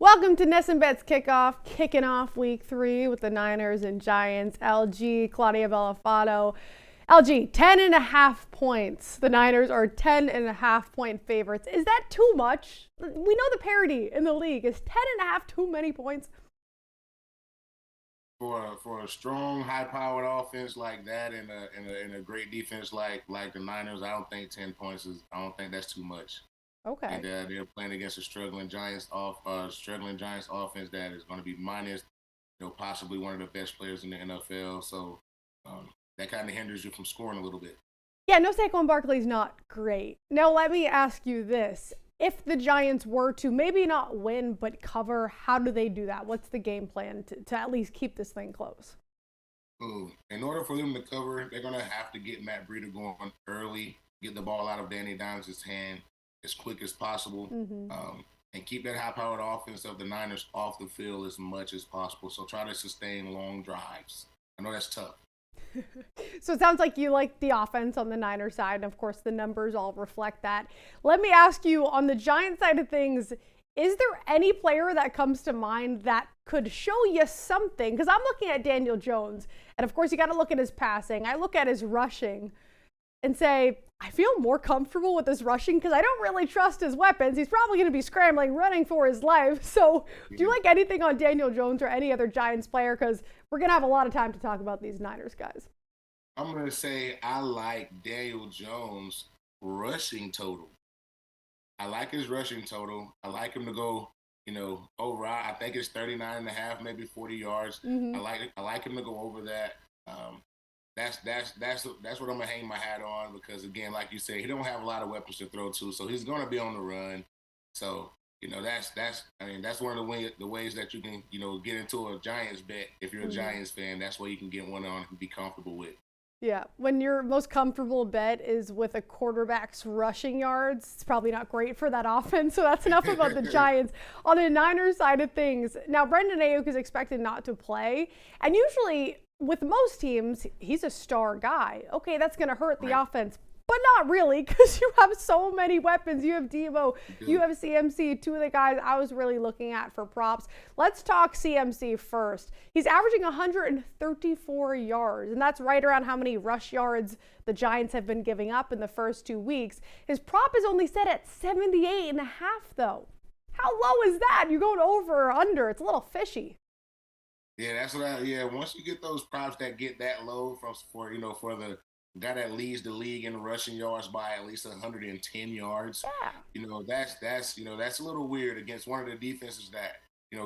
Welcome to NESN Bets Kickoff, kicking off week 3 with the Niners and Giants. LG, Claudia Bellafato. LG, 10.5 points. The Niners are 10.5 point favorites. Is that too much? We know the parity in the league. Is 10.5 too many points? For a strong, high-powered offense like that, and a great defense like the Niners, I don't think 10 points is. I don't think that's too much. Okay. And they're playing against a struggling Giants offense that is going to be minus, possibly one of the best players in the NFL. So that kind of hinders you from scoring a little bit. Yeah, no, Saquon Barkley's not great. Now let me ask you this. If the Giants were to maybe not win but cover, how do they do that? What's the game plan to at least keep this thing close? In order for them to cover, they're going to have to get Matt Breida going early, get the ball out of Danny Dimes' hand as quick as possible, and keep that high-powered offense of the Niners off the field as much as possible. So try to sustain long drives. I know that's tough. So it sounds like you like the offense on the Niners side, and of course the numbers all reflect that. Let me ask you, on the Giants side of things, is there any player that comes to mind that could show you something? Because I'm looking at Daniel Jones, and of course you got to look at his passing. I look at his rushing and say, I feel more comfortable with his rushing because I don't really trust his weapons. He's probably going to be scrambling, running for his life. So do you like anything on Daniel Jones or any other Giants player? Because we're going to have a lot of time to talk about these Niners guys. I'm going to say I like Daniel Jones' rushing total. I like his rushing total. I like him to go, over. I think it's 39.5, maybe 40 yards. I like him to go over that. That's what I'm gonna hang my hat on because again, like you said, he don't have a lot of weapons to throw to, so he's gonna be on the run. So that's one of the ways that you can get into a Giants bet if you're a Giants fan. That's where you can get one on and be comfortable with. Yeah, when your most comfortable bet is with a quarterback's rushing yards, it's probably not great for that offense. So that's enough about the Giants. On the Niners side of things, now Brendan Ayuk is expected not to play, and usually with most teams, he's a star guy. Okay, that's going to hurt the offense, but not really because you have so many weapons. You have Devo, you have CMC, two of the guys I was really looking at for props. Let's talk CMC first. He's averaging 134 yards, and that's right around how many rush yards the Giants have been giving up in the first 2 weeks. His prop is only set at 78.5, though. How low is that? You going over or under? It's a little fishy. Yeah, that's what once you get those props that get that low for the guy that leads the league in rushing yards by at least 110 yards, that's a little weird against one of the defenses that,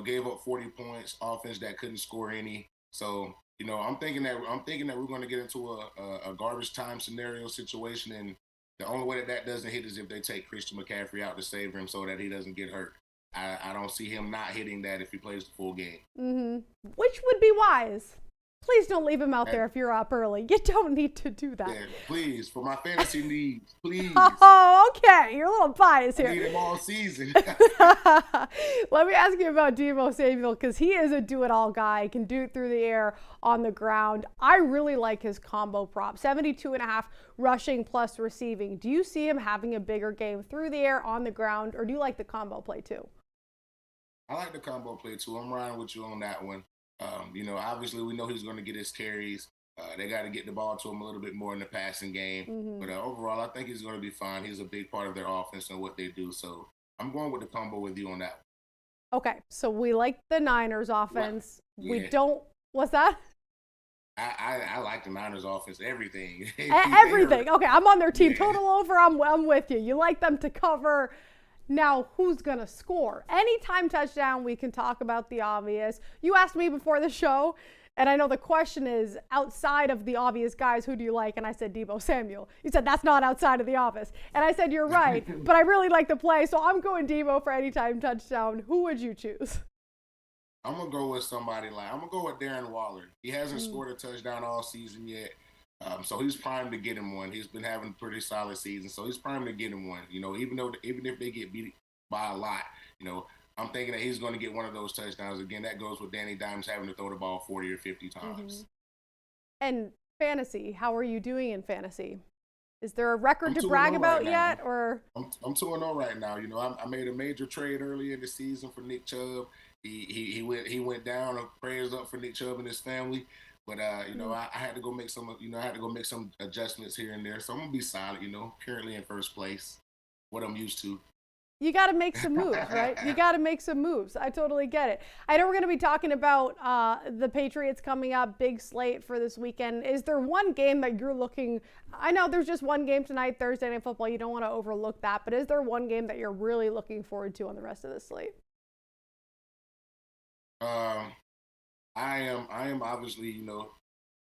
gave up 40 points, offense that couldn't score any. So, I'm thinking that we're going to get into a garbage time scenario situation, and the only way that doesn't hit is if they take Christian McCaffrey out to save him so that he doesn't get hurt. I don't see him not hitting that if he plays the full game. Which would be wise. Please don't leave him out there if you're up early. You don't need to do that. Yeah, please, for my fantasy needs, please. Oh, okay. You're a little biased here. I need him all season. Let me ask you about Deebo Samuel because he is a do-it-all guy. He can do it through the air, on the ground. I really like his combo prop, 72.5 rushing plus receiving. Do you see him having a bigger game through the air, on the ground, or do you like the combo play too? I like the combo play too. I'm riding with you on that one. Obviously we know he's going to get his carries. They got to get the ball to him a little bit more in the passing game. But overall, I think he's going to be fine. He's a big part of their offense and what they do. So I'm going with the combo with you on that one. Okay, so we like the Niners offense. Yeah. We don't. What's that? I like the Niners offense. Everything. Everything. Okay, I'm on their team. Yeah. Total over. I'm with you. You like them to cover. Now, who's going to score? Anytime touchdown, we can talk about the obvious. You asked me before the show, and I know the question is, outside of the obvious guys, who do you like? And I said Deebo Samuel. You said, that's not outside of the office. And I said, you're right, but I really like the play, so I'm going Deebo for anytime touchdown. Who would you choose? I'm going to go with I'm going to go with Darren Waller. He hasn't scored a touchdown all season yet. So he's primed to get him one. He's been having a pretty solid season, so he's primed to get him one. Even if they get beat by a lot, I'm thinking that he's going to get one of those touchdowns. Again, that goes with Danny Dimes having to throw the ball 40 or 50 times. And fantasy, how are you doing in fantasy? Is there a record I'm to 2-0 brag right about now. yet, or? I'm 2-0 right now. You know, I made a major trade early in the season for Nick Chubb. He went down. Prayers up for Nick Chubb and his family. But you know, I had to go make some. You know, I had to go make some adjustments here and there. So I'm gonna be solid. You know, currently in first place, what I'm used to. You got to make some moves, right? You got to make some moves. I totally get it. I know we're going to be talking about the Patriots coming up, big slate for this weekend. Is there one game that you're looking? I know there's just one game tonight, Thursday Night Football. You don't want to overlook that, but is there one game that you're really looking forward to on the rest of the slate? I am obviously, you know,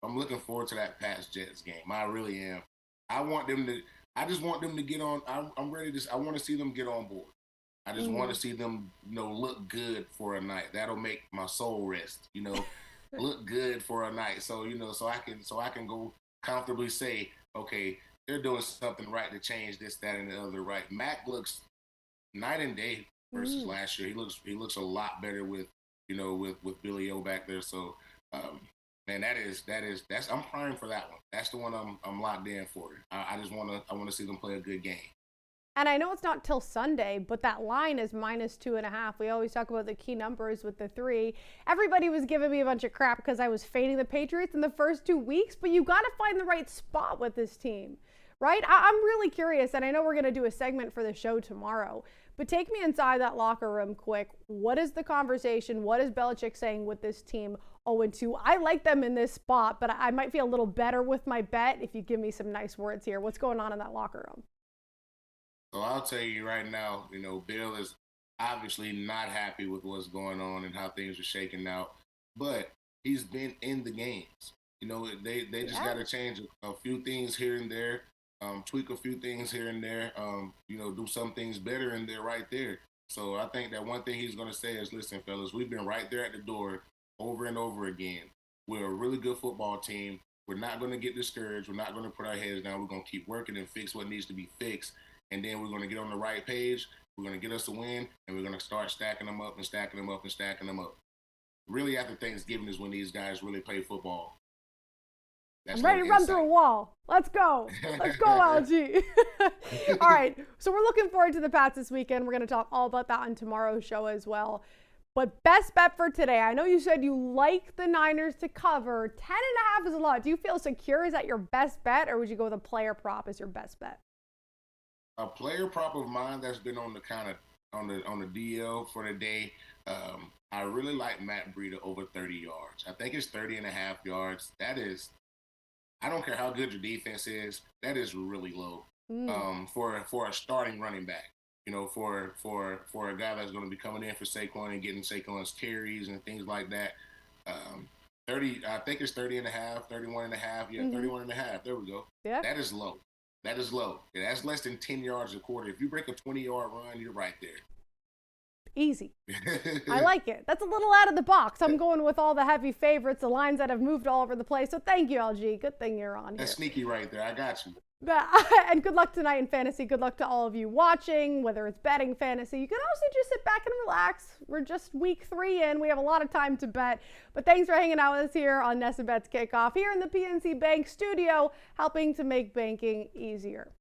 I'm looking forward to that Pats Jets game. I really am. I want them to. I just want them to get on. I'm ready to. I want to see them get on board. I just want to see them, you know, look good for a night. That'll make my soul rest. You know, look good for a night. So you know, so I can go comfortably say, okay, they're doing something right to change this, that, and the other. Right. Mac looks night and day versus last year. He looks a lot better with, you know, with Billy O back there. So, man, that's I'm prime for that one. That's the one I'm locked in for. I just wanna see them play a good game. And I know it's not till Sunday, but that line is -2.5. We always talk about the key numbers with the 3. Everybody was giving me a bunch of crap because I was fading the Patriots in the first 2 weeks, but you got to find the right spot with this team, right? I'm really curious, and I know we're going to do a segment for the show tomorrow, but take me inside that locker room quick. What is the conversation? What is Belichick saying with this team 0-2? I like them in this spot, but I might feel a little better with my bet if you give me some nice words here. What's going on in that locker room? So I'll tell you right now, you know, Bill is obviously not happy with what's going on and how things are shaking out, but he's been in the games. You know, they just got to change a few things here and there, tweak a few things here and there, you know, do some things better, and they're right there. So I think that one thing he's going to say is, listen, fellas, we've been right there at the door over and over again. We're a really good football team. We're not going to get discouraged. We're not going to put our heads down. We're going to keep working and fix what needs to be fixed. And then we're going to get on the right page. We're going to get us a win, and we're going to start stacking them up and stacking them up and stacking them up. Really, after Thanksgiving is when these guys really play football. I'm ready to run through a wall. Let's go. Let's go, LG. All right. So we're looking forward to the Pats this weekend. We're going to talk all about that on tomorrow's show as well. But best bet for today, I know you said you like the Niners to cover. 10.5 is a lot. Do you feel secure? Is that your best bet, or would you go with a player prop as your best bet? A player prop of mine that's been on the kind of on the DL for the day. I really like Matt Breida over 30 yards. I think it's 30.5 yards. That is, I don't care how good your defense is, that is really low. For a starting running back. You know, for a guy that's going to be coming in for Saquon and getting Saquon's carries and things like that. 30, I think it's 30.5, 31.5. Yeah, 31.5. There we go. Yeah. That is low. That is low. Yeah, that's less than 10 yards a quarter. If you break a 20-yard run, you're right there. Easy. I like it. That's a little out of the box. I'm going with all the heavy favorites, the lines that have moved all over the place. So thank you, LG. Good thing you're on here. That's sneaky right there. I got you. And good luck tonight in fantasy. Good luck to all of you watching, whether it's betting fantasy. You can also just sit back and relax. We're just week 3 in. We have a lot of time to bet. But thanks for hanging out with us here on NESN Bets Kickoff here in the PNC Bank studio, helping to make banking easier.